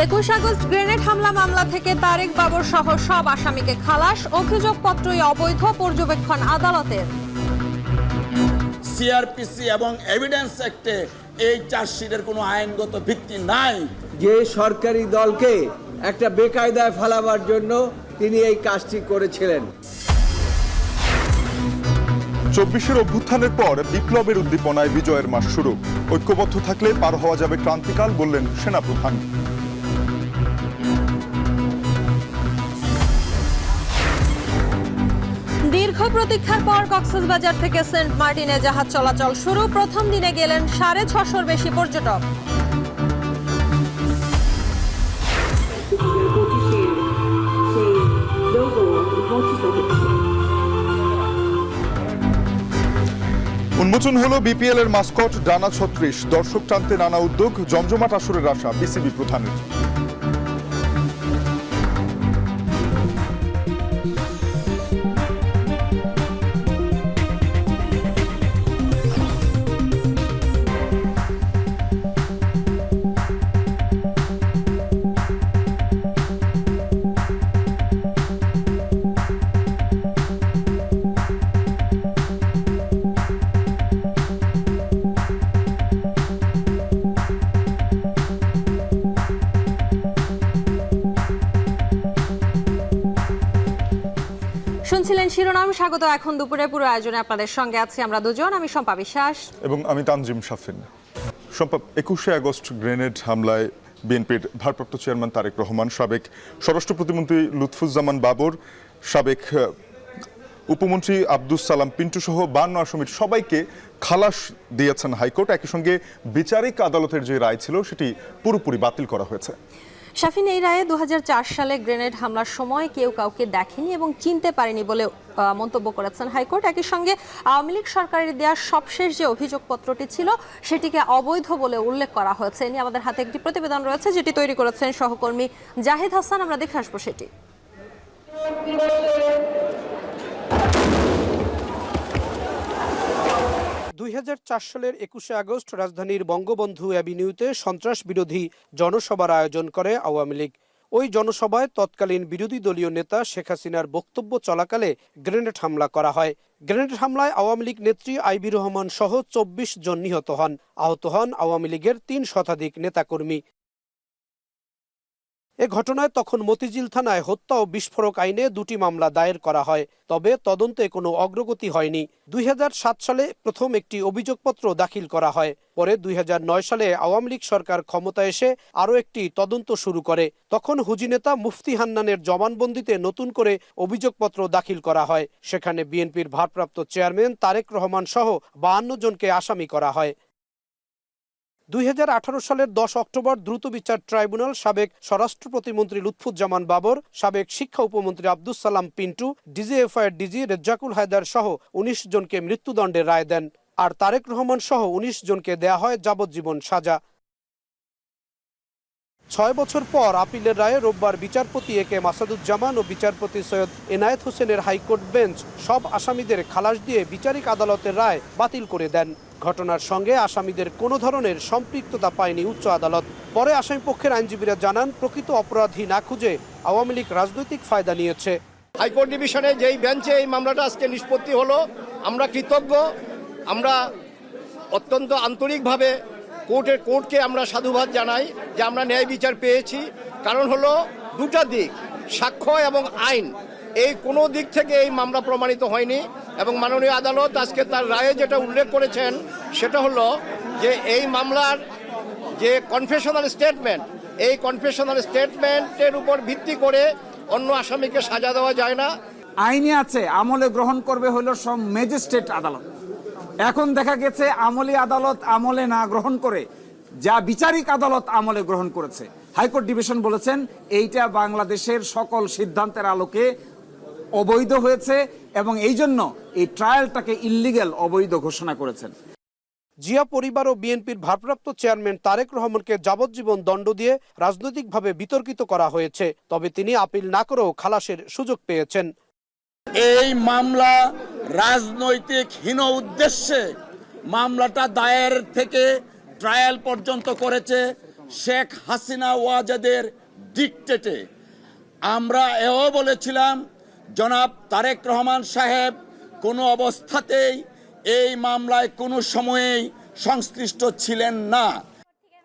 21 August grenade হামলা মামলা থেকে তারেক বাবর সহ সব আসামিকে খালাস, অভিযোগপত্রই অবৈধ, পর্যবেক্ষণ আদালতের। সিআরপিসি এবং এভিডেন্স অ্যাক্টে এই চার্জশিটের কোনো আইনগত ভিত্তি নাই। যে সরকারি দলকে একটা বেকায়দায় ফেলাবার জন্য তিনি এই কাজটি করেছিলেন। 24-এর অভ্যুত্থানের পর বিপ্লবের উদ্দীপনায় বিজয়ের মাস শুরু। ঐক্যবদ্ধ থাকলে পার হওয়া যাবে ক্রান্তিকাল, বললেন সেনাপ্রধান। দীর্ঘ প্রতীক্ষার পর কক্সবাজার থেকে সেন্ট মার্টিনে জাহাজ চলাচল শুরু। প্রথম দিনে গেলেন 650-র বেশি পর্যটক। উন্মোচন হলো বিপিএল এর মাস্কট ডানা 36। দর্শক টানতে নানা উদ্যোগ, জমজমাট আসরের আশা বিসিবি প্রধানের। শুনছিলেন শিরোনাম। স্বাগত এখন দুপুরে পুরো আয়োজনে আপনাদের সঙ্গে আছি আমরা দুজন, আমি শম্পা বিশ্বাস এবং আমি তানজিম শাফিন। শম্পা, 21শে আগস্ট গ্রেনেড হামলায় বিএনপির ভারপ্রাপ্ত চেয়ারম্যান তারেক রহমান, সাবেক স্বরাষ্ট্র প্রতিমন্ত্রী লুৎফুজ্জামান বাবর, সাবেক উপমন্ত্রী আব্দুস সালাম পিন্টু সহ 52 আসামির সবাইকে খালাস দিয়েছেন হাইকোর্ট। একই সঙ্গে বিচারিক আদালতের যে রায় ছিল সেটি পুরোপুরি বাতিল করা হয়েছে। শাফিন, এই রায়ে 2004 সালে গ্রেনেড হামলার সময় কেউ কাউকে দেখেনি এবং চিনতে পারেনি বলে মন্তব্য করেছেন হাইকোর্ট। একই সঙ্গে আওয়ামী লীগ সরকারের দেওয়া সবশেষ যে অভিযোগপত্রটি ছিল সেটিকে অবৈধ বলে উল্লেখ করা হয়েছে। এ নিয়ে আমাদের হাতে একটি প্রতিবেদন রয়েছে যেটি তৈরি করেছেন সহকর্মী জাহিদ হাসান। আমরা দেখে আসবো সেটি। 2004 সালের 21শে আগস্ট রাজধানীর বঙ্গবন্ধু অ্যাভিনিউতে সন্ত্রাস বিরোধী জনসভার আয়োজন করে আওয়ামী লীগ। ওই জনসভায় তৎকালীন বিরোধী দলীয় নেতা শেখ হাসিনার বক্তব্য চলাকালে গ্রেনেড হামলা করা হয়। গ্রেনেড হামলায় আওয়ামী লীগ নেত্রী আইবি রহমান সহ 24 জন নিহত হন। আহত হন আওয়ামী লীগের 3 শতাধিক নেতাকর্মী। এ ঘটনায় তখন মতিঝিল থানায় হত্যা ও বিস্ফোরক আইনে 2টি মামলা দায়ের করা হয়, তবে তদন্তে কোনো অগ্রগতি হয়নি। 2007 সালে প্রথম একটি অভিযোগপত্র দাখিল করা হয়। পরে 2009 সালে আওয়ামী লীগ সরকার ক্ষমতা এসে আরও একটি তদন্ত শুরু করে। তখন হুজি নেতা মুফতি হান্নানের জবানবন্দিতে নতুন করে অভিযোগপত্র দাখিল করা হয়। সেখানে বিএনপির ভারপ্রাপ্ত চেয়ারম্যান তারেক রহমান সহ 52 জনকে আসামি করা হয়। 2018 সালের 10 অক্টোবর দ্রুত বিচার ট্রাইব্যুনাল সাবেক স্বরাষ্ট্র প্রতিমন্ত্রী লুৎফুজ্জামান বাবর, সাবেক শিক্ষা উপমন্ত্রী আব্দুস সালাম পিন্টু, ডিজিএফআইয়ের ডিজি রেজ্জাকুল হায়দার সহ 19 জনকে মৃত্যুদণ্ডের রায় দেন। আর তারেক রহমান সহ 19 জনকে দেয়া হয় যাবজ্জীবন সাজা। 6 বছর পর আপিলের রায়ে রোববার বিচারপতি এ কে মাসাদুজ্জামান ও বিচারপতি সৈয়দ এনায়েত হোসেনের হাইকোর্ট বেঞ্চ সব আসামিদের খালাস দিয়ে বিচারিক আদালতের রায় বাতিল করে দেন। ঘটনার সঙ্গে আসামিদের কোনো ধরনের সম্পৃক্ততা পায়নি উচ্চ আদালত। পরে আসামিপক্ষের আইনজীবীরা জানান, প্রকৃত অপরাধী না খুঁজে আওয়ামী লীগ রাজনৈতিক ফায়দা নিয়েছে। হাইকোর্ট ডিভিশনে যেই বেঞ্চে এই মামলাটা আজকে নিষ্পত্তি হলো, আমরা কৃতজ্ঞ। আমরা অত্যন্ত আন্তরিকভাবে কোর্টকে আমরা সাধুবাদ জানাই যে আমরা ন্যায় বিচার পেয়েছি। কারণ হলো দুটা দিক, সাক্ষ্য এবং আইন, এই কোনো দিক থেকে এই মামলা প্রমাণিত হয়নি। এবং মাননীয় আদালত আজকে তার রায়ে যেটা উল্লেখ করেছেন সেটা হলো যে এই মামলার যে কনফেশনাল স্টেটমেন্ট, এই কনফেশনাল স্টেটমেন্টের উপর ভিত্তি করে অন্য আসামিকে সাজা দেওয়া যায় না। আইনে আছে আমলে গ্রহণ করবে হলো সব ম্যাজিস্ট্রেট আদালত। এখন দেখা গেছে আমলি আদালত আমলে না গ্রহণ করে যা বিচারিক আদালত আমলে গ্রহণ করেছে। হাইকোর্ট ডিভিশন বলেছেন এইটা বাংলাদেশের সকল সিদ্ধান্তের আলোকে অবৈধ হয়েছে এবং এই জন্য এই ট্রায়ালটাকে ইল্লিগ্যাল, অবৈধ ঘোষণা করেছেন। জিয়া পরিবার ও বিএনপির ভারপ্রাপ্ত চেয়ারম্যান তারেক রহমানকে যাবজ্জীবন দণ্ড দিয়ে রাজনৈতিকভাবে বিতর্কিত করা হয়েছে, তবে তিনি আপিল না করেও খালাসের সুযোগ পেয়েছেন। এই মামলা রাজনৈতিক হীন উদ্দেশ্যে মামলাটা দায়ের থেকে ট্রায়াল পর্যন্ত করেছে শেখ হাসিনা ওয়াজেদের ডিকটেটে আমরা এও বলেছিলাম জনাব তারেক রহমান সাহেব কোনো অবস্থাতেই এই মামলায় কোনো সময়েই সংশ্লিষ্ট ছিলেন না।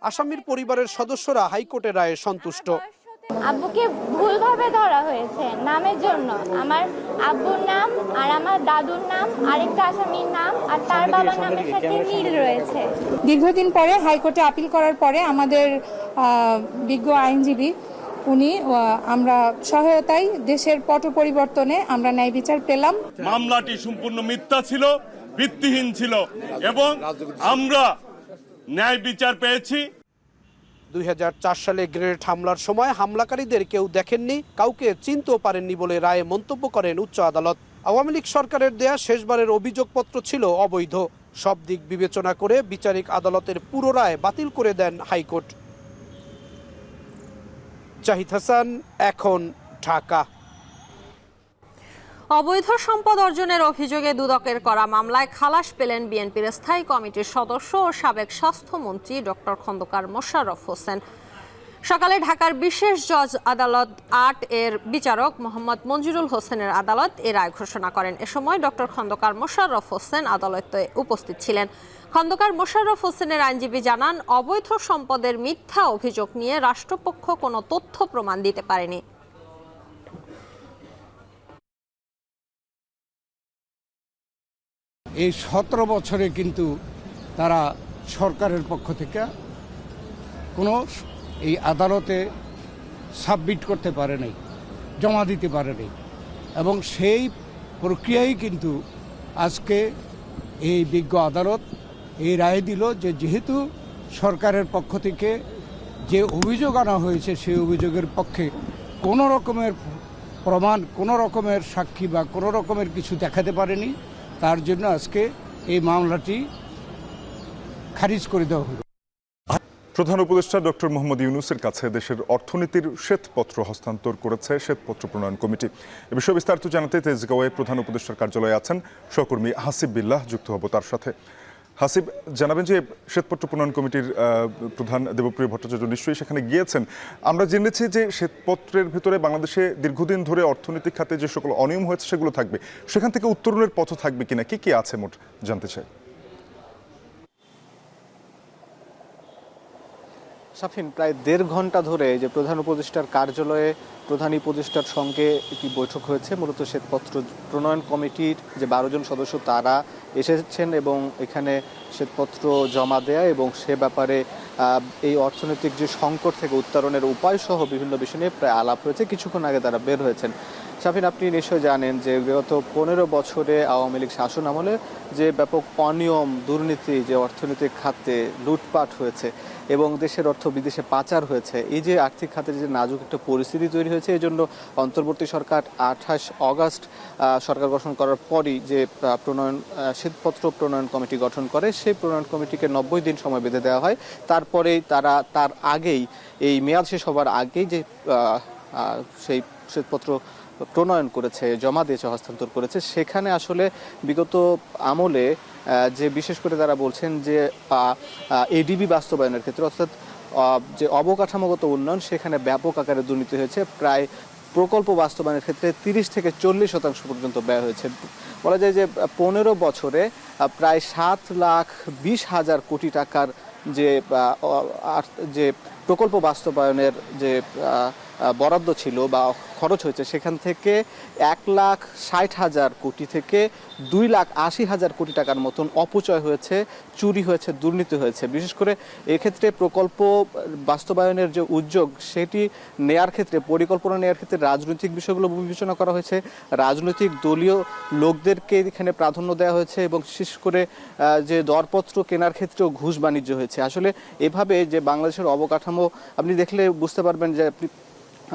আসামির পরিবারের সদস্যরা হাইকোর্টের রায়ে সন্তুষ্ট। আব্বুকে ভুলভাবে ধরা হয়েছে নামের জন্য। আমার আব্বুর নাম আর আমার দাদুর নাম, আরেকটা আসামির নাম আর তার বাবার নামের সাথে মিল রয়েছে। দীর্ঘদিন পরে হাইকোর্টে আপিল করার পরে আমাদের বিজ্ঞ আইনজীবী উনি আমরা সহায়তায় দেশের পট পরিবর্তনে আমরা ন্যায় বিচার পেলাম। মামলাটি সম্পূর্ণ মিথ্যা ছিল, ভিত্তিহীন ছিল এবং আমরা ন্যায় বিচার পেয়েছি। 2004 সালে গ্রেনেড হামলার সময় হামলাকারীদের কেউ দেখেননি, কাউকে চিনতেও পারেননি বলে রায়ে মন্তব্য করেন উচ্চ আদালত। আওয়ামী লীগ সরকারের দেয়া শেষবারের অভিযোগপত্র ছিল অবৈধ। সব দিক বিবেচনা করে বিচারিক আদালতের পুরো রায় বাতিল করে দেন হাইকোর্ট। জাহিদ হাসান, এখন, ঢাকা। অবৈধ সম্পদ অর্জনের অভিযোগে দুদকের করা মামলায় খালাস পেলেন বিএনপির স্থায়ী কমিটির সদস্য ও সাবেক স্বাস্থ্যমন্ত্রী ডক্টর খন্দকার মোশাররফ হোসেন। সকালে ঢাকার বিশেষ জজ আদালত ৮ এর বিচারক মোহাম্মদ মঞ্জুরুল হোসেনের আদালত এ রায় ঘোষণা করেন। এ সময় ডক্টর খন্দকার মোশাররফ হোসেন আদালতে উপস্থিত ছিলেন। খন্দকার মোশাররফ হোসেনের আইনজীবী জানান, অবৈধ সম্পদের মিথ্যা অভিযোগ নিয়ে রাষ্ট্রপক্ষ কোনো তথ্য প্রমাণ দিতে পারেনি। এই 17 বছরে কিন্তু তারা সরকারের পক্ষ থেকে কোনো এই আদালতে সাবমিট করতে পারে নাই, জমা দিতে পারে নাই, এবং সেই প্রক্রিয়াই কিন্তু আজকে এই বিজ্ঞ আদালত এই রায় দিল যে যেহেতু সরকারের পক্ষ থেকে যে অভিযোগ আনা হয়েছে সেই অভিযোগের পক্ষে কোনো রকমের প্রমাণ, কোনো রকমের সাক্ষী বা কোনো রকমের কিছু দেখাতে পারেনি, তার জন্য আজকে এই মামলাটি খারিজ করে দেওয়া হলো। প্রধান উপদেষ্টা ডক্টর মোহাম্মদ ইউনূসের কাছে দেশের অর্থনীতির শ্বেতপত্র হস্তান্তর করেছে শ্বেতপত্র প্রণয়ন কমিটি। এ বিষয়ে বিস্তারিত জানাতে তেজগাঁওয়ে প্রধান উপদেষ্টার কার্যালয়ে আছেন সহকর্মী হাসিব বিল্লাহ, যুক্ত হব তার সাথে। হাসিব, জানাবেন যে শ্বেতপত্র প্রণয়ন কমিটির প্রধান দেবপ্রিয় ভট্টাচার্য নিশ্চয়ই সেখানে গিয়েছেন। আমরা জেনেছি যে শ্বেতপত্রের ভিতরে বাংলাদেশে দীর্ঘদিন ধরে অর্থনৈতিক খাতে যে সকল অনিয়ম হয়েছে সেগুলো থাকবে, সেখান থেকে উত্তরণের পথ থাকবে কিনা, কি কি আছে মোট জানতে চাই। শাফিন, প্রায় 1.5 ঘন্টা ধরে যে প্রধান উপদেষ্টার কার্যালয়ে প্রধান উপদেষ্টার সঙ্গে একটি বৈঠক হয়েছে। মূলত শ্বেতপত্র প্রণয়ন কমিটির যে 12 জন সদস্য তারা এসেছেন এবং এখানে শ্বেতপত্র জমা দেয়া এবং সে ব্যাপারে এই অর্থনৈতিক যে সংকট থেকে উত্তরণের উপায় সহ বিভিন্ন বিষয় নিয়ে প্রায় আলাপ হয়েছে। কিছুক্ষণ আগে তারা বের হয়েছেন। শাফিন, আপনি নিশ্চয় জানেন যে বিগত 15 বছরে আওয়ামী লীগ শাসন আমলে যে ব্যাপক অনিয়ম, দুর্নীতি, যে অর্থনৈতিক খাতে লুটপাট হয়েছে এবং দেশের অর্থ বিদেশে পাচার হয়েছে, এই যে আর্থিক খাতে যে নাজুক একটা পরিস্থিতি তৈরি হয়েছে, এই জন্য অন্তর্বর্তী সরকার 28 অগাস্ট সরকার গঠন করার পরই যে শ্বেতপত্র প্রণয়ন কমিটি গঠন করে, সেই প্রণয়ন কমিটিকে 90 দিন সময় বেঁধে দেওয়া হয়। তারপরেই তার আগেই এই মেয়াদ শেষ হবার আগেই যে সেই শ্বেতপত্র প্রণয়ন করেছে, জমা দিয়েছে, হস্তান্তর করেছে, সেখানে আসলে বিগত আমলে যে বিশেষ করে তারা বলছেন যে এডিবি বাস্তবায়নের ক্ষেত্রে অর্থাৎ যে অবকাঠামোগত উন্নয়ন সেখানে ব্যাপক আকারে দুর্নীতি হয়েছে। প্রায় প্রকল্প বাস্তবায়নের ক্ষেত্রে 30 থেকে 40% পর্যন্ত ব্যয় হয়েছে। বলা যায় যে 15 বছরে প্রায় 7,20,000 কোটি টাকার যে প্রকল্প বাস্তবায়নের যে বরাদ্দ ছিল বা খরচ হয়েছে, সেখান থেকে 1,60,000 কোটি থেকে 2,80,000 কোটি টাকার মতন অপচয় হয়েছে, চুরি হয়েছে, দুর্নীতি হয়েছে। বিশেষ করে এক্ষেত্রে প্রকল্প বাস্তবায়নের যে উদ্যোগ সেটি নেয়ার ক্ষেত্রে, পরিকল্পনা নেয়ার ক্ষেত্রে রাজনৈতিক বিষয়গুলো বিবেচনা করা হয়েছে, রাজনৈতিক দলীয় লোকদেরকে এখানে প্রাধান্য দেওয়া হয়েছে এবং বিশেষ করে যে দরপত্র কেনার ক্ষেত্রেও ঘুষ বাণিজ্য হয়েছে। আসলে এভাবে যে বাংলাদেশের অবকাঠামো আপনি দেখলে বুঝতে পারবেন যে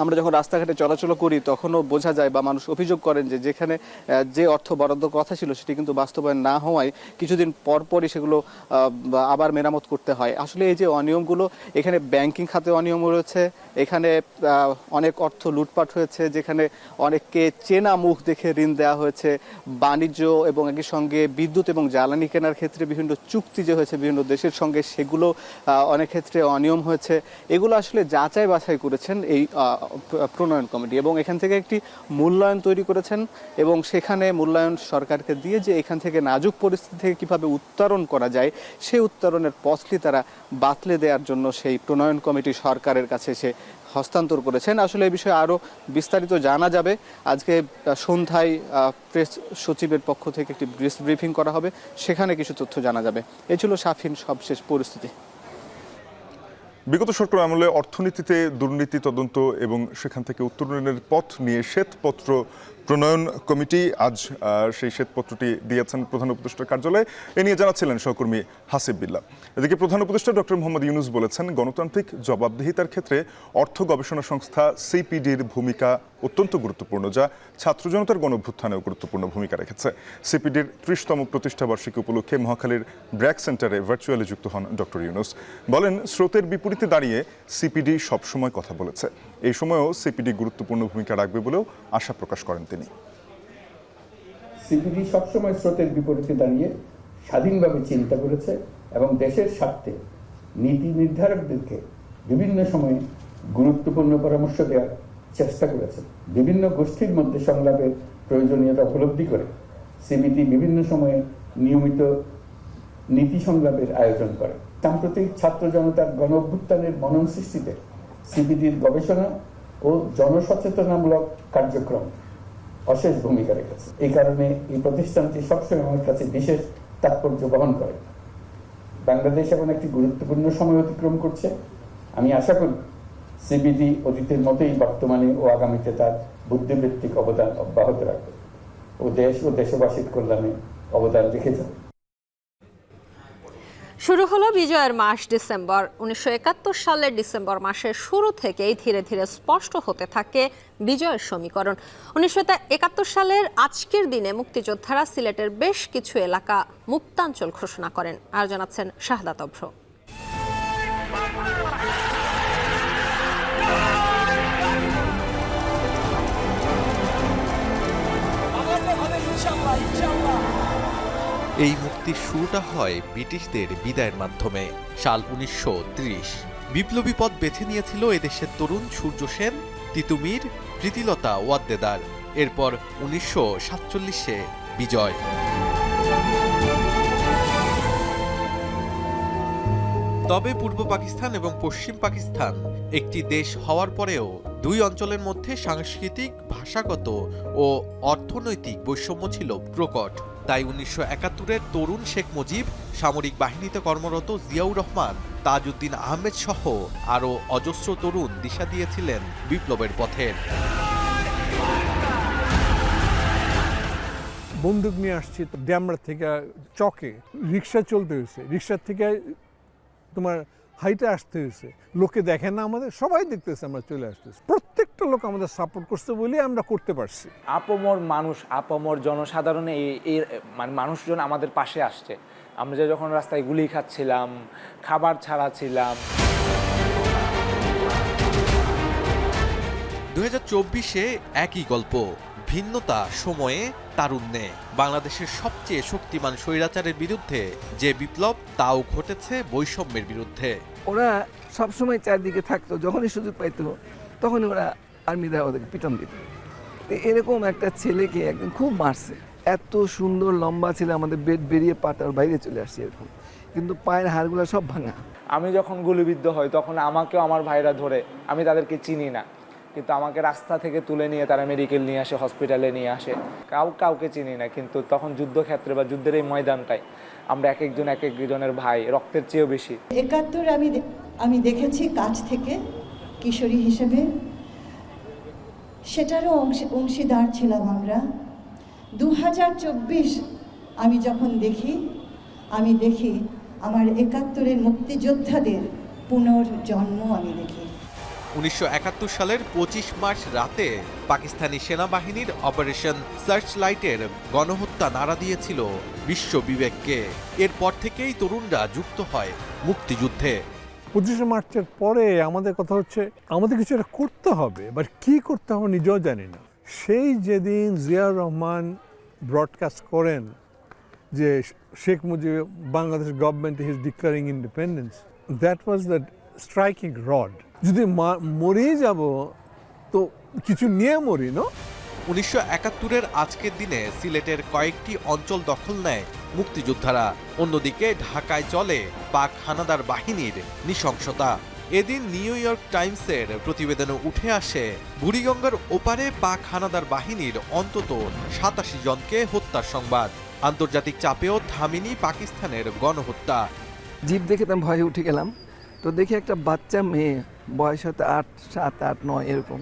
আমরা যখন রাস্তাঘাটে চলাচল করি তখনও বোঝা যায় বা মানুষ অভিযোগ করেন যে যেখানে যে অর্থ বরাদ্দ কথা ছিল সেটি কিন্তু বাস্তবায়ন না হওয়ায় কিছুদিন পরপরই সেগুলো আবার মেরামত করতে হয়। আসলে এই যে অনিয়মগুলো, এখানে ব্যাংকিং খাতে অনিয়ম রয়েছে, এখানে অনেক অর্থ লুটপাট হয়েছে, যেখানে অনেককে চেনা মুখ দেখে ঋণ দেওয়া হয়েছে, বাণিজ্য এবং একই সঙ্গে বিদ্যুৎ এবং জ্বালানি কেনার ক্ষেত্রে বিভিন্ন চুক্তি যে হয়েছে বিভিন্ন দেশের সঙ্গে, সেগুলো অনেক ক্ষেত্রে অনিয়ম হয়েছে। এগুলো আসলে যাচাই বাছাই করেছেন এই প্রণয়ন কমিটি এবং এখান থেকে একটি মূল্যায়ন তৈরি করেছেন এবং সেখানে মূল্যায়ন সরকারকে দিয়ে যে এখান থেকে নাজুক পরিস্থিতি থেকে কিভাবে উত্তরণ করা যায় সেই উত্তরণের পথটি তারা বাতলে দেওয়ার জন্য সেই প্রণয়ন কমিটি সরকারের কাছে এসে হস্তান্তর করেছেন। আসলে এই বিষয়ে আরও বিস্তারিত জানা যাবে। আজকে সন্ধ্যায় প্রেস সচিবের পক্ষ থেকে একটি প্রেস ব্রিফিং করা হবে, সেখানে কিছু তথ্য জানা যাবে। এই ছিল সাফিন সবশেষ পরিস্থিতি। বিগত সরকার আমলে অর্থনীতিতে দুর্নীতি তদন্ত এবং সেখান থেকে উত্তরণের পথ নিয়ে শ্বেতপত্র প্রণয়ন কমিটি আজ সেই শ্বেতপত্রটি দিয়েছেন প্রধান উপদেষ্টার কার্যালয়ে। এ নিয়ে জানাচ্ছিলেন সহকর্মী হাসিব বিল্লাহ। এদিকে প্রধান উপদেষ্টা ডক্টর মোহাম্মদ ইউনূস বলেছেন, গণতান্ত্রিক জবাবদিহিতার ক্ষেত্রে অর্থ গবেষণা সংস্থা সিপিডির ভূমিকা অত্যন্ত গুরুত্বপূর্ণ, যা ছাত্র জনতার গণঅভ্যুত্থানেও গুরুত্বপূর্ণ ভূমিকা রেখেছে। সিপিডির ৩০তম প্রতিষ্ঠাবার্ষিকী উপলক্ষে মহাখালীর ব্র্যাক সেন্টারে ভার্চুয়ালি যুক্ত হন ডক্টর ইউনূস। বলেন, স্রোতের বিপরীতে দাঁড়িয়ে সিপিডি সবসময় কথা বলেছে, এই সময়েও সিপিডি গুরুত্বপূর্ণ ভূমিকা রাখবে বলেও আশা প্রকাশ করেন তিনি। সিপিডি সবসময় স্রোতের বিপরীতে দাঁড়িয়ে স্বাধীনভাবে চিন্তা করেছে এবং দেশের স্বার্থে নীতি নির্ধারকদেরকে বিভিন্ন সময়ে গুরুত্বপূর্ণ পরামর্শ দেওয়ার চেষ্টা করেছে। বিভিন্ন গোষ্ঠীর মধ্যে সংলাপের প্রয়োজনীয়তা উপলব্ধি করে সিপিডি বিভিন্ন সময়ে নিয়মিত নীতি সংলাপের আয়োজন করে। সাম্প্রতিক ছাত্র জনতার গণঅভ্যুত্থানের মনন সৃষ্টিতে সিপিডির গবেষণা ও জনসচেতনামূলক কার্যক্রম অশেষ ভূমিকা রেখেছে। এই কারণে এই প্রতিষ্ঠানটি সবসময় আমার কাছে বিশেষ তাৎপর্য বহন করে। বাংলাদেশ এখন একটি গুরুত্বপূর্ণ সময় অতিক্রম করছে। আমি আশা করি সিপিডি অতীতের মতোই বর্তমানে ও আগামীতে তার বুদ্ধিবৃত্তিক অবদান অব্যাহত রাখবে ও দেশ ও দেশবাসীর কল্যাণে অবদান রেখে যাবে। শুরু হলো বিজয়ের মাস ডিসেম্বর। 1971 সালের ডিসেম্বর মাসের শুরু থেকেই ধীরে ধীরে স্পষ্ট হতে থাকে বিজয়ের সমীকরণ। 1971 সালের আজকের দিনে মুক্তিযোদ্ধারা সিলেটের বেশ কিছু এলাকা মুক্তাঞ্চল ঘোষণা করেন। আর জানাচ্ছেন শাহাদাত অভ্র। এই মুক্তির শুরুটা হয় ব্রিটিশদের বিদায়ের মাধ্যমে। সাল 1930। বিপ্লবী পথ বেছে নিয়েছিল এদেশের তরুণ সূর্য সেন, তিতুমির, প্রীতিলতা ওয়াদ্দেদার। এরপর 1947-এ বিজয়। তবে পূর্ব পাকিস্তান এবং পশ্চিম পাকিস্তান একটি দেশ হওয়ার পরেও দুই অঞ্চলের মধ্যে সাংস্কৃতিক, ভাষাগত ও অর্থনৈতিক বৈষম্য ছিল প্রকট। তাই 1971-এর তরুণ শেখ মুজিব, সামরিক বাহিনীতে কর্মরত জিয়াউর রহমান, তাজউদ্দিন আহমেদ সহ আরও অজস্র তরুণ দিশা দিয়েছিলেন বিপ্লবের পথের। বন্দুক নিয়ে আসছি ড্যামরা থেকে চকে, রিক্সা চলতে হয়েছে, রিক্সার থেকে তোমার হাইটে আসতে হয়েছে। লোকে দেখে না, আমাদের সবাই দেখতেছে আমরা চলে আসতেছি। প্রত্যেকটা লোক আমাদের সাপোর্ট করছে বলে আমরা করতে পারছি। আপামর মানুষ, আপামর জনসাধারণে এই মানে মানুষজন আমাদের পাশে আসছে। আমরা যখন রাস্তায় গুলি খাচ্ছিলাম, খাবার ছাড়া ছিলাম। 2024-এ একই গল্প, ভিন্নতা সময়ে, তারুণ্যে। বাংলাদেশের সবচেয়ে শক্তিমান স্বৈরাচারের বিরুদ্ধে যে বিপ্লব, তাও ঘটেছে বৈষম্যের বিরুদ্ধে। ওরা সবসময় চারদিকে থাকতো, যখনই সুযোগ পাইতো তখনই ওরা আর্মি দেওয়া ওদেরকে পিটন দিত। এরকম একটা ছেলেকে একদিন খুব মারছে। এত সুন্দর লম্বা ছিল, আমাদের বেড বেরিয়ে পাটার বাইরে চলে আসছে এরকম, কিন্তু পায়ের হাড়গুলো সব ভাঙা। আমি যখন গুলিবিদ্ধ হই তখন আমাকেও আমার ভাইরা ধরে, আমি তাদেরকে চিনি না, কিন্তু আমাকে রাস্তা থেকে তুলে নিয়ে তারা মেডিকেল নিয়ে আসে, হসপিটালে নিয়ে আসে। কাউকে চিনি না, কিন্তু তখন যুদ্ধক্ষেত্রে বা যুদ্ধের এই ময়দানটায় আমরা এক একজনের ভাই, রক্তের চেয়েও বেশি। 71 আমি দেখেছি কাছ থেকে কিশোরী হিসেবে, সেটারও অংশীদার ছিলাম আমরা। 2024 আমি যখন আমি দেখি আমার 71-এর মুক্তিযোদ্ধাদের পুনর্জন্ম আমি দেখি। 1971 সালের 25 মার্চ রাতে পাকিস্তানি সেনাবাহিনীর অপারেশন সার্চ লাইটের গণহত্যা নাড়া দিয়েছিল বিশ্ব বিবেককে। এরপর থেকেই তরুণরা যুক্ত হয় মুক্তিযুদ্ধে। 25 মার্চের পরে আমাদের কথা হচ্ছে আমাদের কিছু একটা করতে হবে, বাট কি করতে হবে নিজেও জানি না। সেই যেদিন জিয়াউর রহমান ব্রডকাস্ট করেন যে Sheikh Mujib Bangladesh government is declaring independence, that was the striking rod. যদি মরেই যাব তো কিছু নিয়ে মরি না। 1971-এর আজকের দিনে সিলেটের কয়েকটি অঞ্চল দখল নেয় মুক্তিযোদ্ধারা। অন্যদিকে ঢাকায় চলে পাক হানাদার বাহিনীর নৃশংসতা। এদিন নিউ ইয়র্ক টাইমসের প্রতিবেদনে উঠে আসে বুড়িগঙ্গার ওপারে পাক হানাদার বাহিনীর অন্তত 87 জনকে হত্যার সংবাদ। আন্তর্জাতিক চাপেও থামেনি পাকিস্তানের গণহত্যা। জিপ দেখে তো ভয়ে উঠে গেলাম, তো দেখি একটা বাচ্চা মেয়ে বয়স হয়তো 7, 8, 9 এরকম,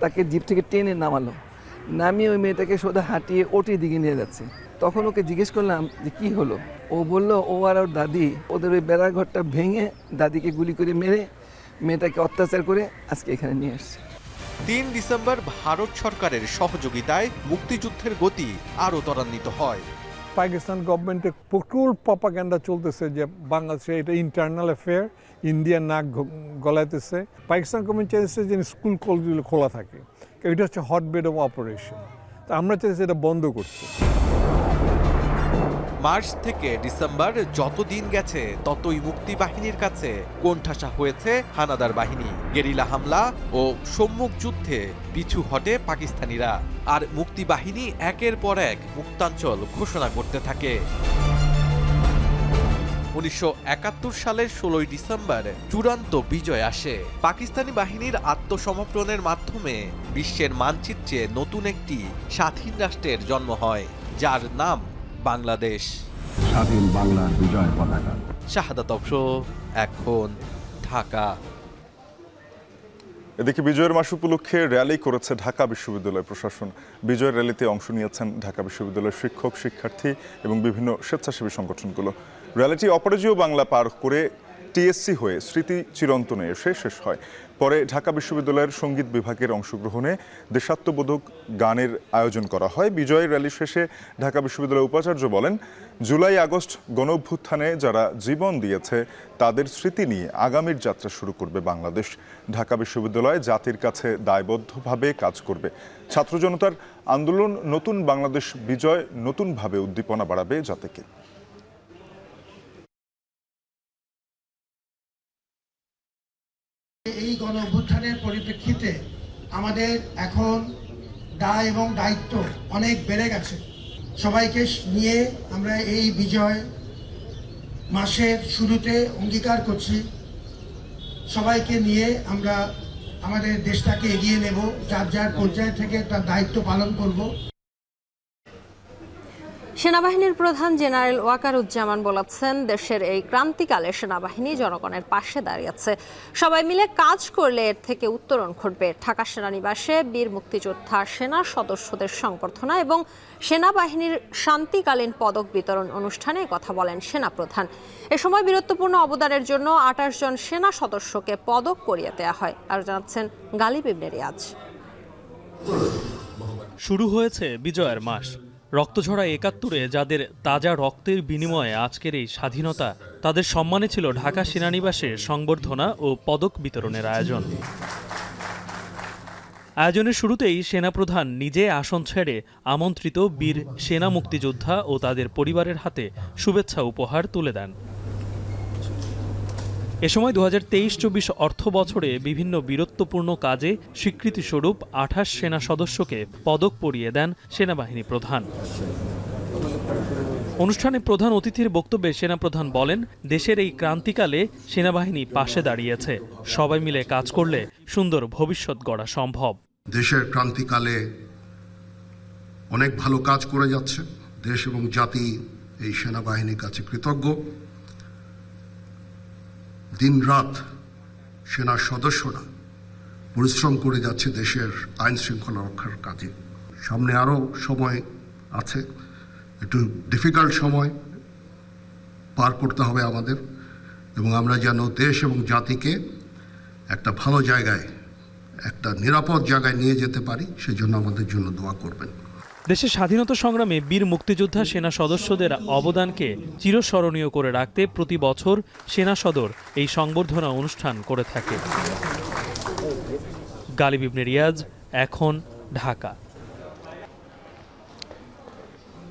তাকে জিপ থেকে টেনে নামালো, নামিয়ে ওই মেয়েটাকে সোজা হাঁটিয়ে ওটির দিকে নিয়ে যাচ্ছে। তখন ওকে জিজ্ঞেস করলাম যে কি হলো, ও বললো ও আর ওর দাদি ওদের ওই বেড়ার ঘরটা ভেঙে দাদিকে গুলি করে মেরে মেয়েটাকে অত্যাচার করে আজকে এখানে নিয়ে আসছে। 3 ডিসেম্বর ভারত সরকারের সহযোগিতায় মুক্তিযুদ্ধের গতি আরও ত্বরান্বিত হয়। পাকিস্তান গভর্নমেন্টে প্রচুর প্রপাগান্ডা চলতেছে যে বাংলাদেশে এটা ইন্টারনাল অ্যাফেয়ার, ইন্ডিয়া নাক গলাইতেছে। পাকিস্তান গভর্নমেন্ট চাইছে যে স্কুল কলেজগুলো খোলা থাকে, এটা হচ্ছে হটবেড অফ অপারেশন। তো আমরা চাইছি এটা বন্ধ করতে। মার্চ থেকে ডিসেম্বর যত দিন গেছে ততই মুক্তি বাহিনীর কাছে কোণঠাসা হয়েছে হানাদার বাহিনী। গেরিলা হামলা ও সম্মুখ যুদ্ধে পিছু হটে পাকিস্তানিরা, আর মুক্তি বাহিনী একের পর এক মুক্তাঞ্চল ঘোষণা করতে থাকে। 1971 সালের 16 ডিসেম্বর চূড়ান্ত বিজয় আসে। পাকিস্তানি বাহিনীর আত্মসমর্পণের মাধ্যমে বিশ্বের মানচিত্রে নতুন একটি স্বাধীন রাষ্ট্রের জন্ম হয়, যার নাম বাংলাদেশ। স্বাধীন বাংলার বিজয় পতাকা। শাহাদাত অফরো, এখন, ঢাকা। এদিকে বিজয়ের মাস উপলক্ষে র্যালি করেছে ঢাকা বিশ্ববিদ্যালয় প্রশাসন। বিজয়ের র্যালিতে অংশ নিয়েছেন ঢাকা বিশ্ববিদ্যালয়ের শিক্ষক, শিক্ষার্থী এবং বিভিন্ন স্বেচ্ছাসেবী সংগঠনগুলো। র্যালিটি অপরাজেয় বাংলা পার করে টিএসসি হয়ে স্মৃতি চিরন্তনে এসে শেষ হয়। পরে ঢাকা বিশ্ববিদ্যালয়ের সঙ্গীত বিভাগের অংশগ্রহণে দেশাত্মবোধক গানের আয়োজন করা হয়। বিজয় র্যালি শেষে ঢাকা বিশ্ববিদ্যালয়ের উপাচার্য বলেন, জুলাই আগস্ট গণঅভ্যুত্থানে যারা জীবন দিয়েছে তাদের স্মৃতি নিয়ে আগামীর যাত্রা শুরু করবে বাংলাদেশ। ঢাকা বিশ্ববিদ্যালয় জাতির কাছে দায়বদ্ধভাবে কাজ করবে। ছাত্র জনতার আন্দোলন নতুন বাংলাদেশ বিজয় নতুনভাবে উদ্দীপনা বাড়াবে জাতিকে। এই গণ অভ্যুত্থানের পরিপ্রেক্ষিতে আমাদের এখন দায় এবং দায়িত্ব অনেক বেড়ে গেছে। সবাইকে নিয়ে আমরা এই বিজয় মাসের শুরুতে অঙ্গীকার করছি, সবাইকে নিয়ে আমরা আমাদের দেশটাকে এগিয়ে নেব, যার যার পর্যায় থেকে তার দায়িত্ব পালন করব। সেনাবাহিনীর প্রধান জেনারেল ওয়াকারুজ্জামান বলেছেন, দেশের এই ক্রান্তিকালে সেনাবাহিনী জনগণের পাশে দাঁড়িয়েছে। সবাই মিলে কাজ করলে এর থেকে উত্তরণ ঘটবে। ঢাকা সেনানিবাসে বীর মুক্তিযোদ্ধা সেনা সদস্যদের সংবর্ধনা এবং সেনাবাহিনীর শান্তিকালীন পদক বিতরণ অনুষ্ঠানে কথা বলেন সেনাপ্রধান। এ সময় বীরত্বপূর্ণ অবদানের জন্য 28 জন সেনা সদস্যকে পদক করিয়ে দেওয়া হয়। আর জানাচ্ছেন গালিব ইবনে রিয়াজ। শুরু হয়েছে বিজয়ের মাস। রক্তঝরা ৭১-এ যাদের তাজা রক্তের বিনিময়ে আজকের এই স্বাধীনতা, তাদের সম্মানে ছিল ঢাকা সেনানিবাসে সংবর্ধনা ও পদক বিতরণের আয়োজন। আয়োজনের শুরুতেই সেনাপ্রধান নিজে আসন ছেড়ে আমন্ত্রিত বীর সেনা মুক্তিযোদ্ধা ও তাদের পরিবারের হাতে শুভেচ্ছা উপহার তুলে দেন। এ সময় 2023-24 অর্থ বছরে বিভিন্ন বীরত্বপূর্ণ কাজে স্বীকৃতিস্বরূপ 28 সেনা সদস্যকে পদক পরিয়ে দেন সেনাবাহিনী প্রধান। অনুষ্ঠানে প্রধান অতিথির বক্তব্যে সেনাপ্রধান বলেন, দেশের এই ক্রান্তিকালে সেনাবাহিনী পাশে দাঁড়িয়েছে। সবাই মিলে কাজ করলে সুন্দর ভবিষ্যৎ গড়া সম্ভব। দেশের ক্রান্তিকালে অনেক ভালো কাজ করে যাচ্ছে। দেশ এবং জাতি এই সেনাবাহিনীর কাছে কৃতজ্ঞ। দিনরাত সেনার সদস্যরা পরিশ্রম করে যাচ্ছে দেশের আইন শৃঙ্খলা রক্ষার কাজে। সামনে আরও সময় আছে, একটু ডিফিকাল্ট সময় পার করতে হবে আমাদের, এবং আমরা যেন দেশ এবং জাতিকে একটা ভালো জায়গায় একটা নিরাপদ জায়গায় নিয়ে যেতে পারি, সেজন্য আমাদের জন্য দোয়া করবেন। দেশের স্বাধীনতা সংগ্রামে বীর মুক্তিযোদ্ধা সেনা সদস্যদের অবদানকে চিরস্মরণীয় করে রাখতে প্রতি বছর সেনা সদর এই সংবর্ধনা অনুষ্ঠান করে থাকে। গালিব ইবনে রিয়াজ, এখন, ঢাকা।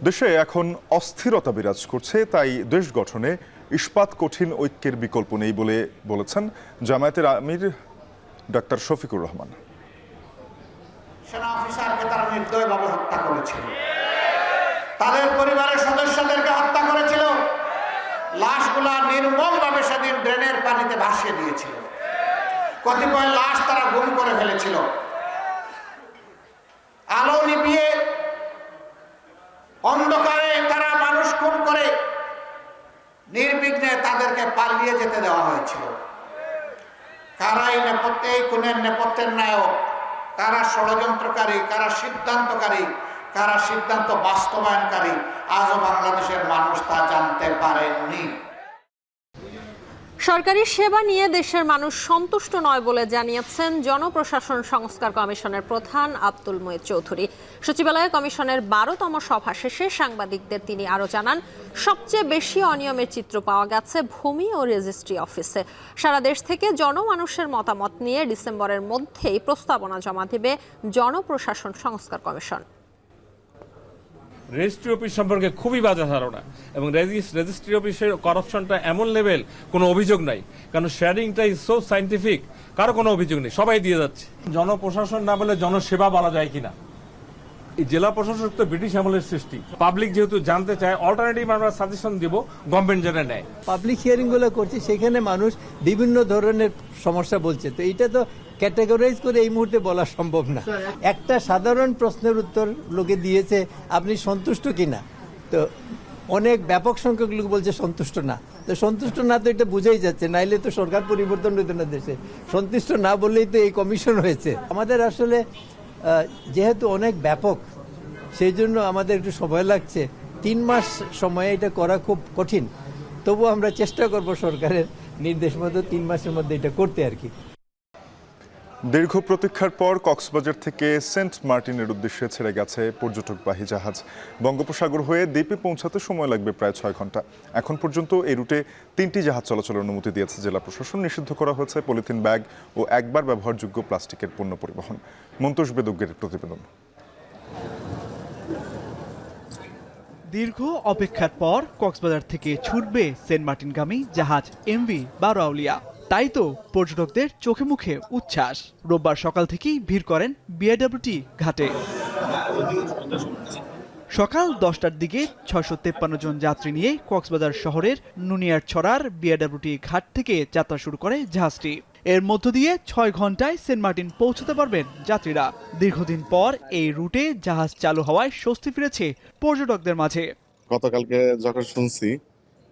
দেশে এখন অস্থিরতা বিরাজ করছে, তাই দেশ গঠনে ইস্পাত কঠিন ঐক্যের বিকল্প নেই বলে বলেছেন জামায়াতের আমির ডাক্তার শফিকুর রহমান। সেনা অফিসারকে তারা নির্দয়ভাবে হত্যা করেছিল, তাদের পরিবারের সদস্যদেরকে হত্যা করেছিল, লাশগুলা নির্মমভাবে সেদিন ড্রেনের পানিতে ভাসিয়ে দিয়েছিল, কতিপয় লাশ তারা গুম করে ফেলেছিল। আলো নিভিয়ে অন্ধকারে তারা মানুষ খুন করে নির্বিঘ্নে তাদেরকে পালিয়ে যেতে দেওয়া হয়েছিল। কারা এই নেপথ্যে, এই খুনের নেপথ্যের নায়ক, কারা ষড়যন্ত্রকারী, কারা সিদ্ধান্তকারী, কারা সিদ্ধান্ত বাস্তবায়নকারী, আজও বাংলাদেশের মানুষ তা জানতে পারেননি। সরকারি সেবা নিয়ে দেশের মানুষ সন্তুষ্ট নয় বলে জানিয়েছেন জনপ্রশাসন সংস্কার কমিশনের প্রধান আব্দুল মুঈদ চৌধুরী। সচিবালয়ে কমিশনের 12তম সভা শেষে সাংবাদিকদের তিনি আরও জানান, সবচেয়ে বেশি অনিয়মের চিত্র পাওয়া গেছে ভূমি ও রেজিস্ট্রি অফিসে। সারা দেশ থেকে জনমানুষের মতামত নিয়ে ডিসেম্বরের মধ্যেই প্রস্তাবনা জমা দেবে জনপ্রশাসন সংস্কার কমিশন। রেজিস্ট্রি অফিস সম্পর্কে খুবই বাজে ধারণা, এবং রেজিস্ট্রি অফিসের করাপশনটা এমন লেভেল, কোনো অভিযোগ নাই, কারণ শেয়ারিংটা ইজ সো সাইন্টিফিক, কারো কোনো অভিযোগ নেই, সবাই দিয়ে যাচ্ছে। জনপ্রশাসন না বলে জনসেবা বলা যায় কিনা? এই জেলা প্রশাসক তো ব্রিটিশ আমলের সৃষ্টি, পাবলিক যেহেতু জানতে চায়, অল্টারনেটিভ আমরা সাজেশন দিব, গভর্নমেন্ট যেটা নেয়। পাবলিক হিয়ারিং গুলো করছে, সেখানে মানুষ বিভিন্ন ধরনের সমস্যা বলছে, তো এটা তো ক্যাটাগরাইজ করে এই মুহূর্তে বলা সম্ভব না। একটা সাধারণ প্রশ্নের উত্তর লোকে দিয়েছে, আপনি সন্তুষ্ট কিনা, তো অনেক ব্যাপক সংখ্যক লোক বলছে সন্তুষ্ট না। তো সন্তুষ্ট না, তো এটা বুঝাই যাচ্ছে, নাইলে তো সরকার পরিবর্তন হতো না দেশে। সন্তুষ্ট না বললেই তো এই কমিশন হয়েছে। আমাদের আসলে যেহেতু অনেক ব্যাপক, সেই জন্য আমাদের একটু সময় লাগছে। 3 মাস সময়ে এটা করা খুব কঠিন, তবু আমরা চেষ্টা করব সরকারের নির্দেশ মতো 3 মাসের মধ্যে এটা করতে আর কি। দীর্ঘ প্রতীক্ষার পর কক্সবাজার থেকে সেন্ট মার্টিনের উদ্দেশ্যে ছেড়ে গেছে পর্যটকবাহী জাহাজ। বঙ্গোপসাগর হয়ে দ্বীপে পৌঁছাতে সময় লাগবে প্রায় 6 ঘন্টা। এখন পর্যন্ত এই রুটে 3টি জাহাজ চলাচলের অনুমতি দিয়েছে জেলা প্রশাসন। নিষিদ্ধ করা হয়েছে পলিথিন ব্যাগ ও একবার ব্যবহারযোগ্য প্লাস্টিকের পণ্য পরিবহন। মন্তোষ বেদজ্ঞের প্রতিবেদন। দীর্ঘ অপেক্ষার পর কক্সবাজার থেকে ছুটবে সেন্ট মার্টিনগামী জাহাজ এমভি বারোয়াউলিয়া। তাই তো পর্যটকদের চোখে মুখে উচ্ছ্বাস। রোববার সকাল থেকেই ভিড় করেন বিআরডব্লিউটি ঘাটে। সকাল 10টার দিকে 653 জন যাত্রী নিয়ে কক্সবাজার শহরের নুনিয়ারছড়ার বিআরডব্লিউটি ঘাট থেকে যাত্রা শুরু করে জাহাজটি। এর মধ্য দিয়ে 6 ঘন্টায় সেন্ট মার্টিন পৌঁছতে পারবেন যাত্রীরা। দীর্ঘদিন পর এই রুটে জাহাজ চালু হওয়ায় স্বস্তি ফিরেছে পর্যটকদের মাঝে। গতকালকে যখন শুনছি,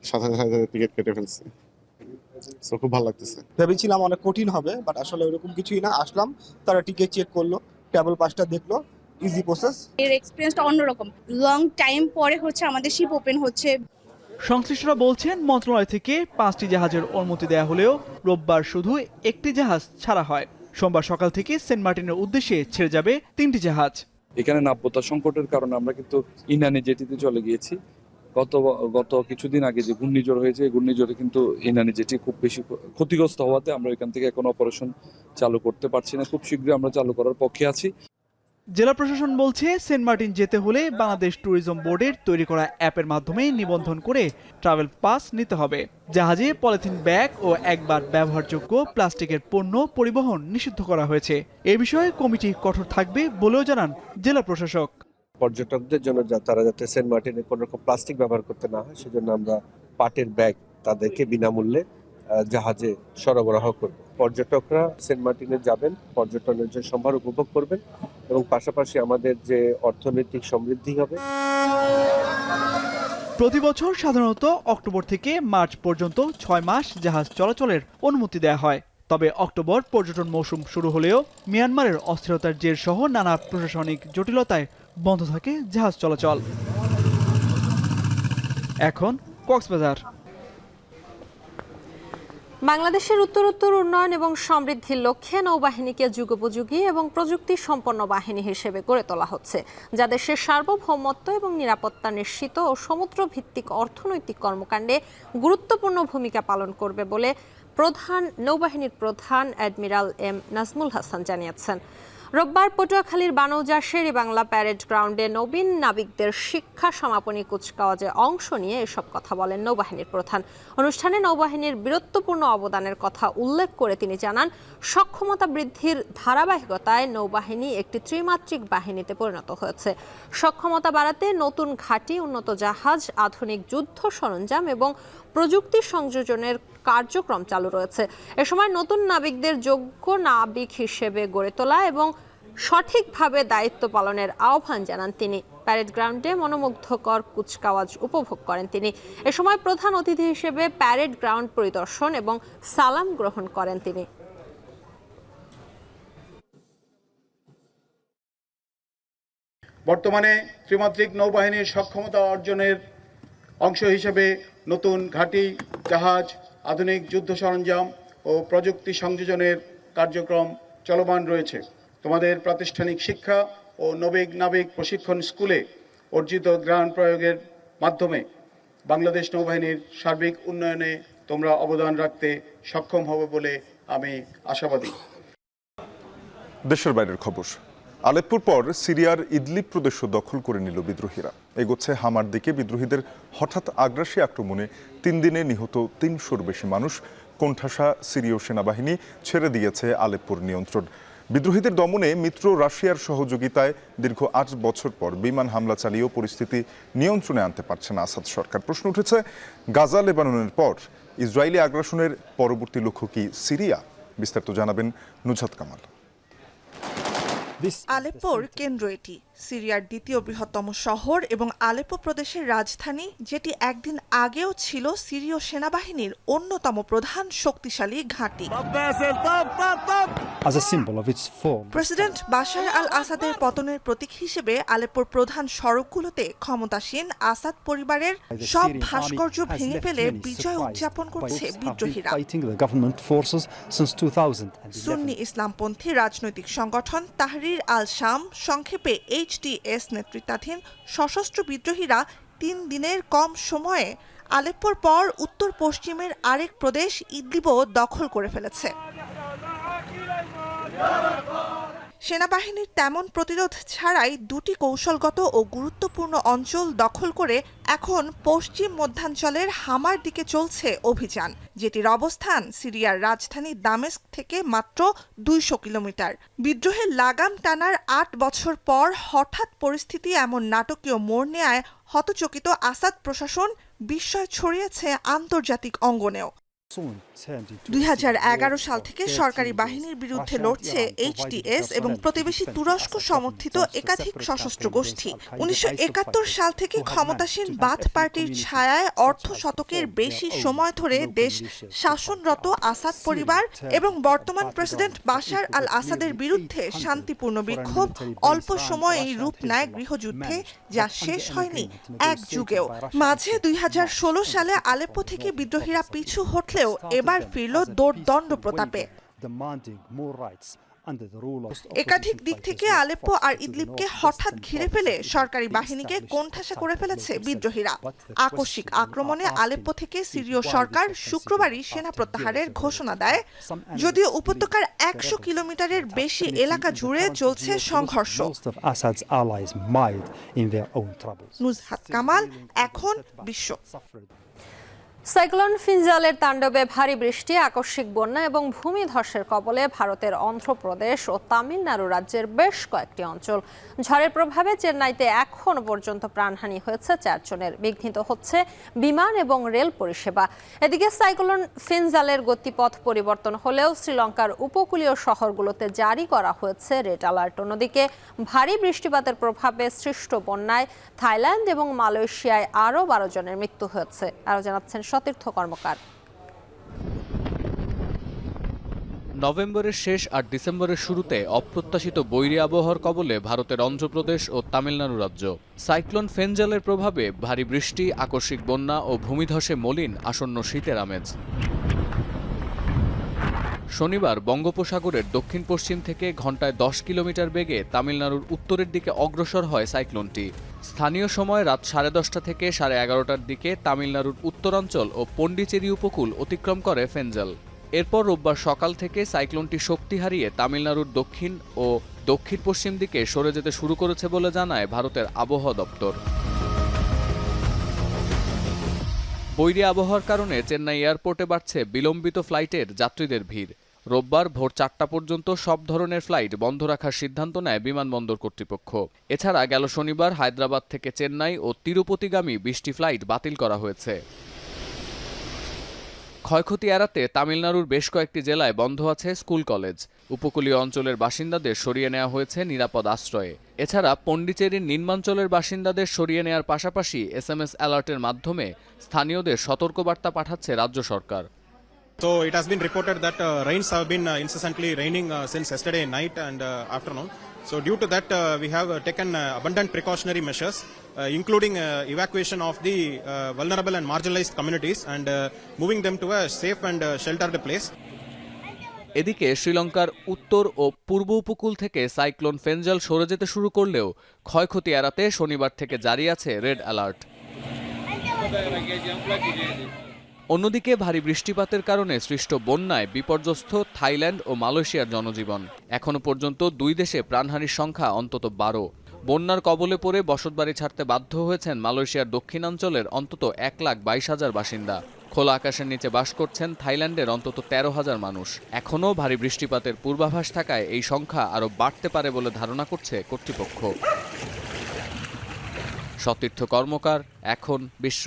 সাথে সাথে টিকিট কেটে ফেলছি, খুব ভালো লাগতেছে। ভেবেছিলাম অনেক কঠিন হবে, বাট আসলে ওরকম কিছুই না। আসলাম, তারা টিকিট চেক করলো, ট্রাভেল পাসটা দেখলো, ইজি প্রসেস। এর এক্সপেরিয়েন্সটা অন্যরকম। লং টাইম পরে হচ্ছে আমাদের শিপ ওপেন হচ্ছে। সংশ্লিষ্টরা বলছেন মন্ত্রণালয় থেকে 5টি জাহাজের অনুমতি দেওয়া হলেও রোববার শুধু একটি জাহাজ ছাড়া হয়। সোমবার সকাল থেকে সেন্ট মার্টিনের উদ্দেশ্যে ছেড়ে যাবে 3টি জাহাজ। এখানে নাব্যতা সংকটের কারণে আমরা কিন্তু ইনানি জেটিতে চলে গিয়েছি। গত কিছুদিন আগে যে ঘূর্ণিঝড় হয়েছে, এই ঘূর্ণিঝড়ে কিন্তু ইনানি জেটি খুব বেশি ক্ষতিগ্রস্ত হওয়াতে আমরা এখান থেকে এখন অপারেশন চালু করতে পারছি না। খুব শীঘ্রই আমরা চালু করার পক্ষে আছি। জেলা প্রশাসন বলছে, সেন্ট মার্টিন যেতে হলে বাংলাদেশ ট্যুরিজম বোর্ডের তৈরি করা অ্যাপের মাধ্যমে নিবন্ধন করে ট্রাভেল পাস নিতে হবে। জাহাজে পলিথিন ব্যাগ ও একবার ব্যবহারযোগ্য প্লাস্টিকের পণ্য পরিবহন নিষিদ্ধ করা হয়েছে। এ বিষয়ে কমিটি কঠোর থাকবে বলেও জানান জেলা প্রশাসক। পর্যটকদের জন্য তারা যাতে সেন্ট মার্টিনে কোনো রকম প্লাস্টিক ব্যবহার করতে না হয়, সেজন্য আমরা পাটের ব্যাগ তাদেরকে বিনামূল্যে জাহাজে সরবরাহ করব। পর্যটকরা সেন্ট মার্টিনে যাবেন, পর্যটনের যে সম্ভার উপভোগ করবেন, এবং পাশাপাশি আমাদের যে অর্থনৈতিক সমৃদ্ধি হবে। প্রতি বছর সাধারণত অক্টোবর থেকে মার্চ পর্যন্ত 6 মাস জাহাজ চলাচলের অনুমতি দেওয়া হয়। তবে অক্টোবর পর্যটন মৌসুম শুরু হলেও মিয়ানমারের অস্থিরতার জের সহ নানা প্রশাসনিক জটিলতায় বন্ধ থাকে জাহাজ চলাচল। এখন কক্সবাজার। বাংলাদেশের উত্তরোত্তর উন্নয়ন এবং সমৃদ্ধির লক্ষ্যে নৌবাহিনীকে যুগোপযোগী এবং প্রযুক্তি সম্পন্ন বাহিনী হিসেবে গড়ে তোলা হচ্ছে, যা দেশের সার্বভৌমত্ব এবং নিরাপত্তা নিশ্চিত ও সমুদ্র ভিত্তিক অর্থনৈতিক কর্মকাণ্ডে গুরুত্বপূর্ণ ভূমিকা পালন করবে বলে নৌবাহিনীর প্রধান অ্যাডমিরাল এম নাজমুল হাসান জানিয়েছেন। রোববার পটুয়াখালীর বানৌজা শেরেবাংলা প্যারেড গ্রাউন্ডে নবীন নাবিকদের শিক্ষা সমাপনী কুচকাওয়াজে অংশ নিয়ে এসব কথা বলেন নৌবাহিনীর প্রধান। অনুষ্ঠানে নৌবাহিনীর বীরত্বপূর্ণ অবদানের কথা উল্লেখ করে তিনি জানান, সক্ষমতা বৃদ্ধির ধারাবাহিকতায় নৌবাহিনী একটি ত্রিমাত্রিক বাহিনীতে পরিণত হয়েছে। সক্ষমতা বাড়াতে নতুন ঘাঁটি, উন্নত জাহাজ, আধুনিক যুদ্ধ সরঞ্জাম এবং প্রযুক্তি সংযোজনের কার্যক্রম চালু রয়েছে। এ সময় নতুন নাবিকদের যোগ্য নাবিক হিসেবে গড়ে তোলা এবং সঠিকভাবে দায়িত্ব পালনের আহ্বান জানান তিনি। প্যারেড গ্রাউন্ডে মনোমুগ্ধকর কুচকাওয়াজ উপভোগ করেন তিনি। এ সময় প্রধান অতিথি হিসেবে প্যারেড গ্রাউন্ড পরিদর্শন এবং সালাম গ্রহণ করেন তিনি। বর্তমানে ত্রিমাত্রিক নৌবাহিনীর সক্ষমতা অর্জনের অংশ হিসেবে নতুন ঘাঁটি, জাহাজ, আধুনিক যুদ্ধ সরঞ্জাম ও প্রযুক্তি সংযোজনের কার্যক্রম চলমান রয়েছে। তোমাদের প্রাতিষ্ঠানিক শিক্ষা ও নাবিক প্রশিক্ষণ স্কুলে অর্জিত জ্ঞান প্রয়োগের মাধ্যমে বাংলাদেশ নৌবাহিনীর সার্বিক উন্নয়নে তোমরা অবদান রাখতে সক্ষম হবে বলে আমি আশাবাদী। দেশের বাইরের খবর। আলেপ্পোর পর সিরিয়ার ইদলিব প্রদেশ দখল করে নিল বিদ্রোহীরা। এগোচ্ছে হামার দিকে। বিদ্রোহীদের হঠাৎ আগ্রাসী আক্রমণে 3 দিনে নিহত 300-র বেশি মানুষ। কোণঠাসা সিরীয় সেনাবাহিনী ছেড়ে দিয়েছে আলেপ্পোর নিয়ন্ত্রণ। বিদ্রোহীদের দমনে মিত্র রাশিয়ার সহযোগিতায় দীর্ঘ 8 বছর পর বিমান হামলা চালিয়েও পরিস্থিতি নিয়ন্ত্রণে আনতে পারছে না আসাদ সরকার। প্রশ্ন উঠেছে, গাজা, লেবাননের পর ইসরায়েলি আগ্রাসনের পরবর্তী লক্ষ্য কি সিরিয়া? বিস্তারিত জানাবেন নুজহাত কামাল। আলেপ্পোর কেন্দ্র এটি, সিরিয়ার দ্বিতীয় বৃহত্তম শহর এবং আলেপ্পো প্রদেশের রাজধানী, যেটি একদিন আগেও ছিল সিরীয় সেনাবাহিনীর অন্যতম প্রধান শক্তিশালী ঘাঁটি। প্রেসিডেন্ট বাশার আল আসাদের পতনের প্রতীক হিসেবে আলেপ্পোর প্রধান সড়কগুলোতে ক্ষমতাসীন আসাদ পরিবারের সব ভাস্কর্য ভেঙে ফেলে বিজয় উদযাপন করছে বিদ্রোহীরা। সুন্নি ইসলামপন্থী রাজনৈতিক সংগঠন তাহরির আল শাম, সংক্ষেপে HTS নেতৃত্বাধীন সশস্ত্র বিদ্রোহীরা 3 দিনের কম সময়ে আলেপ্পোর পর উত্তর পশ্চিমের আরেক প্রদেশ ইদলিবও দখল করে ফেলেছে। সেনাবাহিনীর তেমন প্রতিরোধ ছাড়াই 2টি কৌশলগত ও গুরুত্বপূর্ণ অঞ্চল দখল করে এখন পশ্চিম মধ্যাঞ্চলের হামার দিকে চলছে অভিযান, যেটির অবস্থান সিরিয়ার রাজধানী দামেস্ক থেকে মাত্র 200 কিলোমিটার। বিদ্রোহের লাগাম টানার 8 বছর পর হঠাৎ পরিস্থিতি এমন নাটকীয় মোড় নেয়ায় হতচকিত আসাদ প্রশাসন বিস্ময় ছড়িয়েছে আন্তর্জাতিক অঙ্গনেও। 2011 সাল থেকে সরকারি বাহিনীর বিরুদ্ধে লড়ছে HTS এবং প্রতিবেশী তুরস্ক সমর্থিত একাধিক সশস্ত্র গোষ্ঠী। 1971 সাল থেকে ক্ষমতাসীন বাথ পার্টির ছায়ায় শতকের বেশি সময় ধরে দেশ শাসনরত আসাদ পরিবার এবং বর্তমান প্রেসিডেন্ট বাশার আল আসাদের বিরুদ্ধে শান্তিপূর্ণ বিক্ষোভ অল্প সময়েই রূপ নেয় গৃহযুদ্ধে, যা শেষ হয়নি এক যুগেও। মাঝে 2016 সালে আলেপ্পো থেকে বিদ্রোহীরা পিছু হটলে এবার ফিরল দণ্ড প্রতাপে। একাধিক দিক থেকে আলেপ্পো আর ইদলিবকে হঠাৎ ঘিরে ফেলে সরকারি বাহিনীকে কোণঠাসা করে ফেলেছে বিদ্রোহীরা। আকস্মিক আক্রমণে আলেপ্পো থেকে সিরীয় সরকার শুক্রবারই সেনা প্রত্যাহারের ঘোষণা দেয়, যদিও উপত্যকার 100 কিলোমিটারের বেশি এলাকা জুড়ে চলছে সংঘর্ষ। নুজহাত কামাল, এখন বিশ্ব। সাইক্লোন ফিনজালের তাণ্ডবে ভারী বৃষ্টি, আকস্মিক বন্যা এবং ভূমিধসের কবলে ভারতের অন্ধ্রপ্রদেশ ও তামিলনাড়ু রাজ্যের বেশ কয়েকটি অঞ্চল। ঝড়ের প্রভাবে চেন্নাইতে এখনো পর্যন্ত প্রাণহানি হয়েছে 4 জনের। বিঘ্নিত হচ্ছে বিমান এবং রেল পরিষেবা। এদিকে সাইক্লোন ফিনজালের গতিপথ পরিবর্তন হলেও শ্রীলঙ্কার উপকূলীয় শহরগুলোতে জারি করা হয়েছে রেড অ্যালার্ট। অন্যদিকে ভারী বৃষ্টিপাতের প্রভাবে সৃষ্ট বন্যায় থাইল্যান্ড এবং মালয়েশিয়ায় আরও 12 জনের মৃত্যু হয়েছে। আরও জানাচ্ছেন সতীর্থ কর্মকার। নভেম্বরের শেষ আর ডিসেম্বরের শুরুতে অপ্রত্যাশিত বৈরী আবহাওয়ার কবলে ভারতের অন্ধ্রপ্রদেশ ও তামিলনাড়ু রাজ্য। সাইক্লোন ফেনজালের প্রভাবে ভারী বৃষ্টি, আকস্মিক বন্যা ও ভূমিধসে মলিন আসন্ন শীতের আমেজ। শনিবার বঙ্গোপসাগরের দক্ষিণ পশ্চিম থেকে ঘন্টায় 10 কিলোমিটার বেগে তামিলনাড়ুর উত্তরের দিকে অগ্রসর হয় সাইক্লোনটি। স্থানীয় সময় রাত 10:30 থেকে 11:30টার দিকে তামিলনাড়ুর উত্তরাঞ্চল ও পণ্ডিচেরি উপকূল অতিক্রম করে ফেঞ্জাল। এরপর রোববার সকাল থেকে সাইক্লোনটি শক্তি হারিয়ে তামিলনাড়ুর দক্ষিণ ও দক্ষিণ পশ্চিম দিকে সরে যেতে শুরু করেছে বলে জানায় ভারতের আবহাওয়া দপ্তর। বৈরী আবহাওয়ার কারণে চেন্নাই এয়ারপোর্টে বাড়ছে বিলম্বিত ফ্লাইটের যাত্রীদের ভিড়। রোববার ভোর 4টা পর্যন্ত সব ধরনের ফ্লাইট বন্ধ রাখার সিদ্ধান্ত নেয় বিমানবন্দর কর্তৃপক্ষ। এছাড়া গেল শনিবার হায়দ্রাবাদ থেকে চেন্নাই ও তিরুপতিগামী 20টি ফ্লাইট বাতিল করা হয়েছে। ক্ষয়ক্ষতি এড়াতে তামিলনাড়ুর বেশ কয়েকটি জেলায় বন্ধ আছে স্কুল কলেজ। উপকূলীয় অঞ্চলের বাসিন্দাদের সরিয়ে নেওয়া হয়েছে নিরাপদ আশ্রয়ে। এছাড়া পণ্ডিচেরির নিম্নাঞ্চলের বাসিন্দাদের সরিয়ে নেওয়ার পাশাপাশি SMS অ্যালার্টের মাধ্যমে স্থানীয়দের সতর্কবার্তা পাঠাচ্ছে রাজ্য সরকার। So it has been reported that rains have been incessantly raining since yesterday night and afternoon. So due to that, we have taken abundant precautionary measures, including evacuation of the vulnerable and marginalized communities and moving them to a safe and sheltered place. এদিকে শ্রীলঙ্কার উত্তর ও পূর্ব উপকূল থেকে cyclone Fengal সরে যেতে শুরু করলেও ক্ষয়ক্ষতি এড়াতে শনিবার থেকে জারি আছে রেড অ্যালার্ট। অন্যদিকে ভারী বৃষ্টিপাতের কারণে সৃষ্ট বন্যায় বিপর্যস্ত থাইল্যান্ড ও মালয়েশিয়ার জনজীবন। এখনো পর্যন্ত দুই দেশে প্রাণহানির সংখ্যা অন্তত 12। বন্যার কবলে পড়ে বসতবাড়ি ছাড়তে বাধ্য হয়েছেন মালয়েশিয়ার দক্ষিণাঞ্চলের অন্তত 1,22,000 বাসিন্দা। খোলা আকাশের নিচে বাস করছেন থাইল্যান্ডের অন্তত 13,000 মানুষ। এখনও ভারী বৃষ্টিপাতের পূর্বাভাস থাকায় এই সংখ্যা আরও বাড়তে পারে বলে ধারণা করছে কর্তৃপক্ষ। সতীর্থ কর্মকার, এখন বিশ্ব।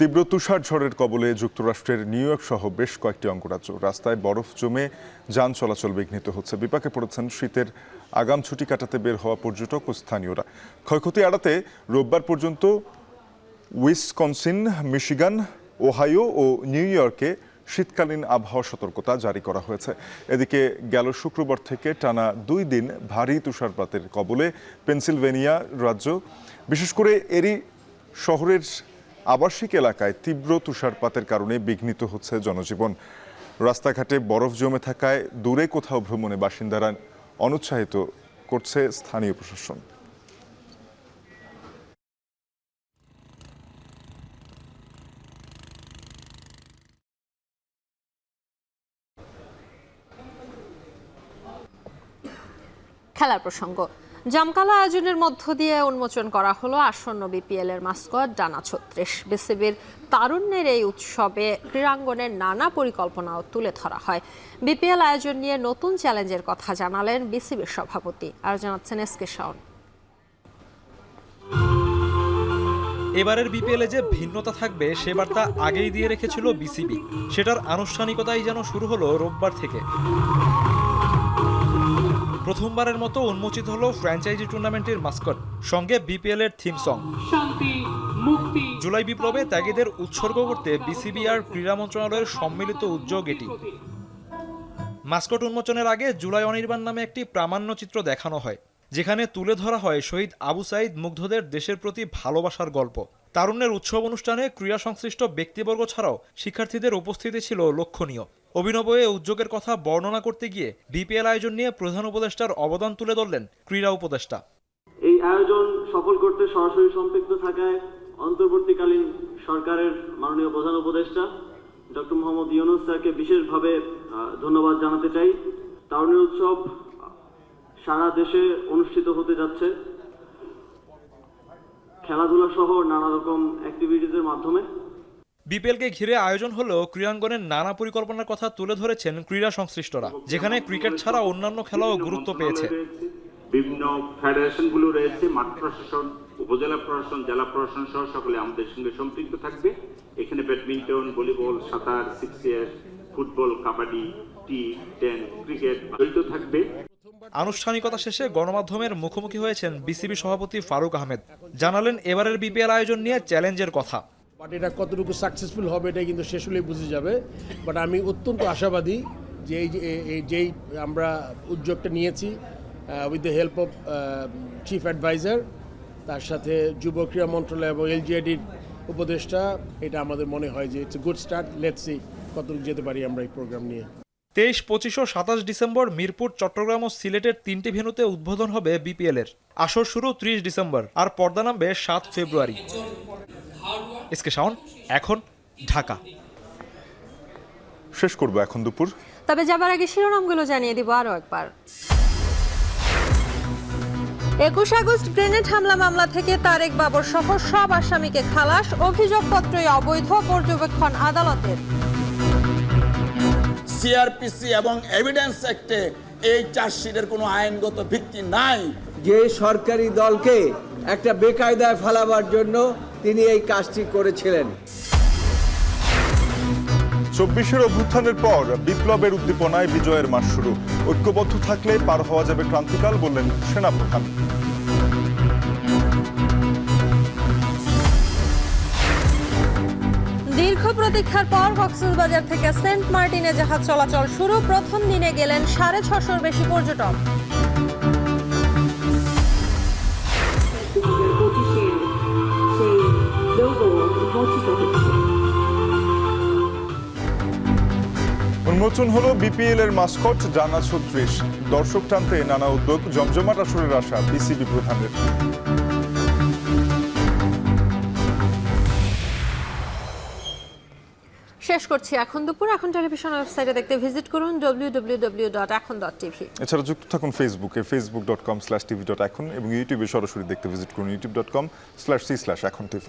তীব্র তুষার ঝড়ের কবলে যুক্তরাষ্ট্রের নিউ ইয়র্ক সহ বেশ কয়েকটি অঙ্গরাজ্য। রাস্তায় বরফ জমে যান চলাচল বিঘ্নিত হচ্ছে। বিপাকে পড়েছেন শীতের আগাম ছুটি কাটাতে বের হওয়া পর্যটক ও স্থানীয়রা। ক্ষয়ক্ষতি এড়াতে রোববার পর্যন্ত উইসকনসিন, মিশিগান, ওহাইও ও নিউ ইয়র্কে শীতকালীন আবহাওয়া সতর্কতা জারি করা হয়েছে। এদিকে গেল শুক্রবার থেকে টানা 2 দিন ভারী তুষারপাতের কবলে পেনসিলভেনিয়া রাজ্য, বিশেষ করে এরি শহরের আবাসিক এলাকায় তীব্র তুষারপাতের কারণে বিঘ্নিত হচ্ছে জনজীবন। রাস্তাঘাটে বরফ জমে থাকায় দূরে কোথাও ভ্রমণে বাসিন্দারা অনুৎসাহিত করছে স্থানীয় প্রশাসন। খেলার প্রসঙ্গ, জামকালা আয়োজনের মধ্য দিয়ে উন্মোচন করা হলো আসন্ন BPL এর মাস্কট ডানা 36। বিসিবির তারুণ্যের এই উৎসবে ক্রীড়াঙ্গনের নানা পরিকল্পনাও তুলে ধরা হয়। BPL আয়োজন নিয়ে নতুন চ্যালেঞ্জের কথা জানালেন বিসিবির সভাপতি। আর জানাচ্ছেন SK শাওন। এবারের BPL এ যে ভিন্নতা থাকবে সে বার্তা আগেই দিয়ে রেখেছিল বিসিবি। সেটার আনুষ্ঠানিকতাই যেন শুরু হলো রোববার থেকে। প্রথমবারের মতো উন্মোচিত হলো ফ্র্যাঞ্চাইজি টুর্নামেন্টের মাস্কট, সঙ্গে BPL এর থিম সং। জুলাই বিপ্লবে ত্যাগীদের উৎসর্গ করতে বিসিবি আর ক্রীড়া মন্ত্রণালয়ের সম্মিলিত উদ্যোগ এটি। মাস্কট উন্মোচনের আগে জুলাই অনির্বাণ নামে একটি প্রামাণ্যচিত্র দেখানো হয়, যেখানে তুলে ধরা হয় শহীদ আবু সাইদ মুগ্ধদের দেশের প্রতি ভালোবাসার গল্প। তারুণ্যের উৎসব অনুষ্ঠানে ক্রীড়া সংশ্লিষ্ট ব্যক্তিবর্গ ছাড়াও শিক্ষার্থীদের উপস্থিতি ছিল লক্ষণীয়। অভিনব এ উদ্যোগের কথা বর্ণনা করতে গিয়ে BPL আয়োজন নিয়ে প্রধান উপদেষ্টার অবদান তুলে ধরলেন ক্রীড়া উপদেষ্টা। এই আয়োজন সফল করতে সরাসরি সম্পৃক্ত থাকায় অন্তর্বর্তীকালীন সরকারের মাননীয় প্রধান উপদেষ্টা ডক্টর মোহাম্মদ ইউনূস স্যারকে বিশেষভাবে ধন্যবাদ জানাতে চাই। তারুণ্যের উৎসব সারা দেশে অনুষ্ঠিত হতে যাচ্ছে খেলাধুলা সহ নানা রকম অ্যাক্টিভিটিজের মাধ্যমে। BPL-কে ঘিরে আয়োজন হলেও ক্রীড়াঙ্গনের নানা পরিকল্পনার কথা তুলে ধরেছেন ক্রীড়া সংশ্লিষ্টরা, যেখানে ক্রিকেট ছাড়া অন্যান্য খেলাও গুরুত্ব পেয়েছে। বিভিন্ন ফেডারেশনগুলো রয়েছে, মাঠ প্রশাসন, উপজেলা প্রশাসন, জেলা প্রশাসন সহ সকলে আমাদের সঙ্গে সম্পৃক্ত থাকবে। এখানে ব্যাডমিন্টন, ভলিবল, সাঁতার, 6 ফুটবল, কাবাডি, টি10, ক্রিকেট জড়িত থাকবে। আনুষ্ঠানিকতা শেষে গণমাধ্যমের মুখোমুখি হয়েছেন বিসিবি সভাপতি ফারুক আহমেদ। জানালেন এবারের BPL আয়োজন নিয়ে চ্যালেঞ্জের কথা। বাট এটা কতটুকু সাকসেসফুল হবে এটা কিন্তু শেষ হলেই বুঝে যাবে। বাট আমি অত্যন্ত আশাবাদী যে যেই আমরা উদ্যোগটা নিয়েছি with the help of chief advisor, তার সাথে যুব ক্রীড়া মন্ত্রণালয় এবং LGIDর উপদেষ্টা, এটা আমাদের মনে হয় যে it's a good start. Let's see কতটুকু যেতে পারি আমরা এই প্রোগ্রাম নিয়ে। 23, 25 ও 27 ডিসেম্বর মিরপুর, চট্টগ্রাম ও সিলেটের 3টি ভেন্যুতে উদ্বোধন হবে বিপিএল এর। আসর শুরু 30 ডিসেম্বর, আর পর্দা নামবে 7 ফেব্রুয়ারি। এসকে শাওন, এখন ঢাকা। শেষ করব এখন দুপুর, তবে যাবার আগে শিরোনামগুলো জানিয়ে দিব আরো একবার। 21 আগস্ট গ্রেনেড হামলা মামলা থেকে তারেক বাবর সহ সব আসামিকে খালাস, অভিযোগপত্রই অবৈধ, পর্যবেক্ষণ আদালতের। সিআরপিসি এবং এভিডেন্স অ্যাক্টে এই চার্জশিটের কোনো আইনগত ভিত্তি নাই। যে সরকারি দলকে একটা বেকায়দায় ফেলাবার জন্য তিনি এই কাজটি করেছিলেন। 24-এর অভ্যুত্থানের পর বিপ্লবের উদ্দীপনায় বিজয়ের মাস শুরু, ঐক্যবদ্ধ থাকলে পার হওয়া যাবে ক্রান্তিকাল, বললেন সেনাপ্রধান। দীর্ঘ প্রতীক্ষার পর কক্সবাজার থেকে সেন্ট মার্টিনে জাহাজ চলাচল শুরু, প্রথম দিনে গেলেন 650-র বেশি পর্যটক। উন্মোচন হলো বিপিএল এর মাস্কট জানা 36, দর্শক টানতে নানা উদ্যোগ, জমজমাট আসরের আশা বিসিবি প্রধানের। শেষ করছি এখন দুপুর। এখন টেলিভিশন ওয়েবসাইটে দেখতে ভিজিট করুন www.ekhon.tv। এছাড়া যুক্ত থাকুন ফেসবুকে facebook.com/tv.ekhon এবং ইউটিউবে সরাসরি দেখতে ভিজিট করুন youtube.com/c/ekhon tv।